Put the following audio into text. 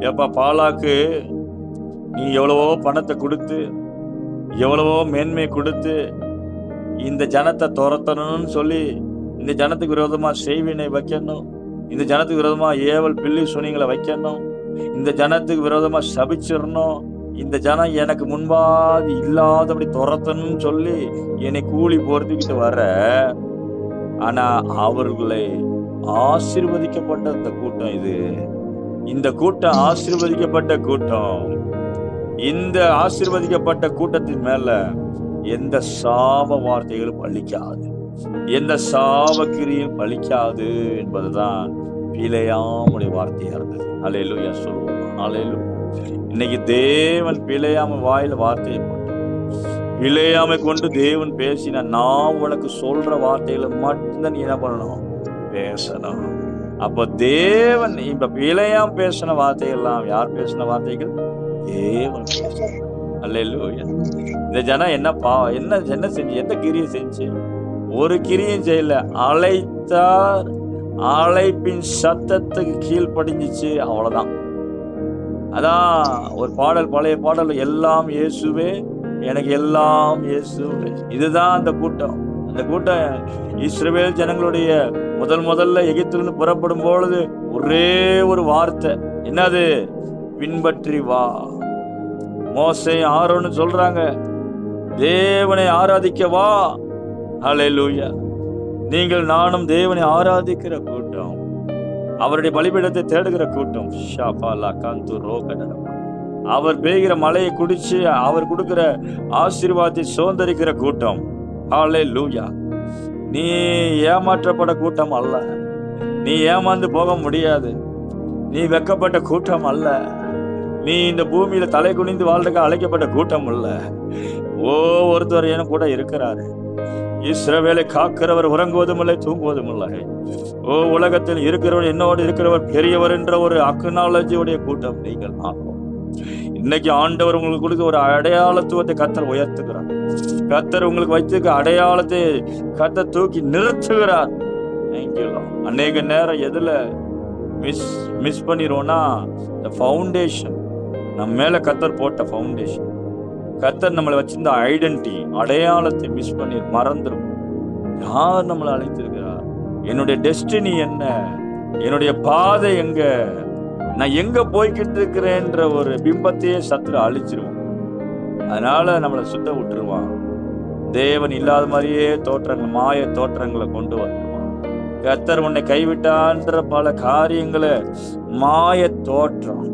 ஏப்பா பாலாக்கு, நீ எவ்வளவோ பணத்தை கொடுத்து, எவ்வளவோ மேன்மை கொடுத்து, இந்த ஜனத்தை துரத்தணும்னு சொல்லி, இந்த ஜனத்துக்கு விரோதமா செய்வினை வைக்கணும், இந்த ஜனத்துக்கு விரோதமா ஏவல் பில்லி சுனிங்களை வைக்கணும், இந்த ஜனத்துக்கு விரோதமா சபிச்சிடணும், இந்த ஜனம் எனக்கு முன்பாதி இல்லாதபடி துரத்தணும்னு சொல்லி என்னை கூலி போர்த்திக்கிட்டு வர. ஆனா அவர்களை ஆசீர்வதிக்கப்பட்ட இந்த கூட்டம் இது. இந்த கூட்டம் ஆசீர்வதிக்கப்பட்ட கூட்டம். இந்த ஆசீர்வதிக்கப்பட்ட கூட்டத்தின் மேல எந்த சாப வார்த்தைகளும் பலிக்காது, எந்த சாப கிரியும் பலிக்காது என்பதுதான் பிலேயாமுடைய வார்த்தையா இருந்தது. அல்லேலூயா சொல்லுவோம். அல்லேலூயா. இன்னைக்கு தேவன் பிலேயாம வாயில வார்த்தையை போட்டு, பிலேயாமை கொண்டு தேவன் பேசின, நான் உனக்கு சொல்ற வார்த்தைகளை மட்டும்தான் நீ என்ன பண்ணணும், பேசணும். அப்ப தேவன் இப்ப பிலேயாம் பேசின வார்த்தைகள்லாம் யார் பேசின வார்த்தைகள்? தேவன் பேசின. அல்லேலூயா. இந்த ஜனம் என்ன செஞ்சு, எந்த கிரியை செஞ்சு? ஒரு கிரியும் செய்யல. அழைத்தார், அழைப்பின் சத்தத்துக்கு கீழ்ப்படிஞ்சிச்சு, அவ்வளவுதான். அதான் ஒரு பாடல், பழைய பாடல், எல்லாம் இயேசுவே எனக்கு எல்லாம் இயேசுவே. இதுதான் அந்த கூட்டம். அந்த கூட்டம் இஸ்ரவேல் ஜனங்களுடைய முதல்ல எகிப்திலிருந்து புறப்படும் பொழுது ஒரே ஒரு வார்த்தை, என்னது? பின்பற்றி வா. மோசே ஆரோன்னு சொல்றாங்க, தேவனை ஆராதிக்க வா. ஹல்லேலூயா. நீங்கள் நானும் தேவனை ஆராதிக்கிற கூட்டம், அவருடைய பலிபீடத்தை தேடுகிற கூட்டம். அவர் பெய்கிற மழையை குடிச்சு அவர் கொடுக்கிற ஆசீர்வாதத்தை சுதந்தரிக்கிற கூட்டம். ஹல்லேலூயா. நீ ஏமாற்றப்பட கூட்டம் அல்ல, நீ ஏமாந்து போக முடியாது, நீ வெக்கப்பட்ட கூட்டம் அல்ல, நீ இந்த பூமியில தலை குனிந்து வாழ்றதுக்கு அழைக்கப்பட்ட கூட்டம் அல்ல. ஒருத்தர் என கூட இருக்கிறாரு. இஸ்ரவேலை காக்கிறவர் உறங்குவதும் இல்லை, தூங்குவதும் இல்லை. உலகத்தில் இருக்கிறவர், என்னோடு இருக்கிறவர் பெரியவர் என்ற ஒரு அக்னாலஜியுடைய கூட்டம் நீங்கள் ஆகும். இன்னைக்கு ஆண்டவர் உங்களுக்கு கொடுக்க ஒரு அடையாளத்துவத்தை கர்த்தர் உயர்த்துகிறார். கர்த்தர் உங்களுக்கு வைத்திருக்க அடையாளத்தை கர்த்தர் தூக்கி நிறுத்துகிறார். அநேக நேரம் எதுல மிஸ் பண்ணிடுவோம்னா, இந்த ஃபவுண்டேஷன், நம்ம மேல கர்த்தர் போட்ட ஃபவுண்டேஷன், கர்த்தர் நம்மளை வச்சிருந்த ஐடென்டிட்டி, அடையாளத்தை மிஸ் பண்ணி மறந்துடும். யார் நம்மளை அழைத்திருக்கிறார்? என்னுடைய டெஸ்டினி என்ன? என்னுடைய பாதை எங்க? நான் எங்க போய்கிட்டு இருக்கிறேன்ற ஒரு பிம்பத்தையே சத்துரு அழிச்சிருவோம். அதனால நம்மளை சுத்த விட்டுருவான். தேவன் இல்லாத மாதிரியே தோற்றங்கள், மாய தோற்றங்களை கொண்டு வந்துருவான். கர்த்தர் உன்னை கைவிட்டான்ற பல காரியங்களை மாய தோற்றம்.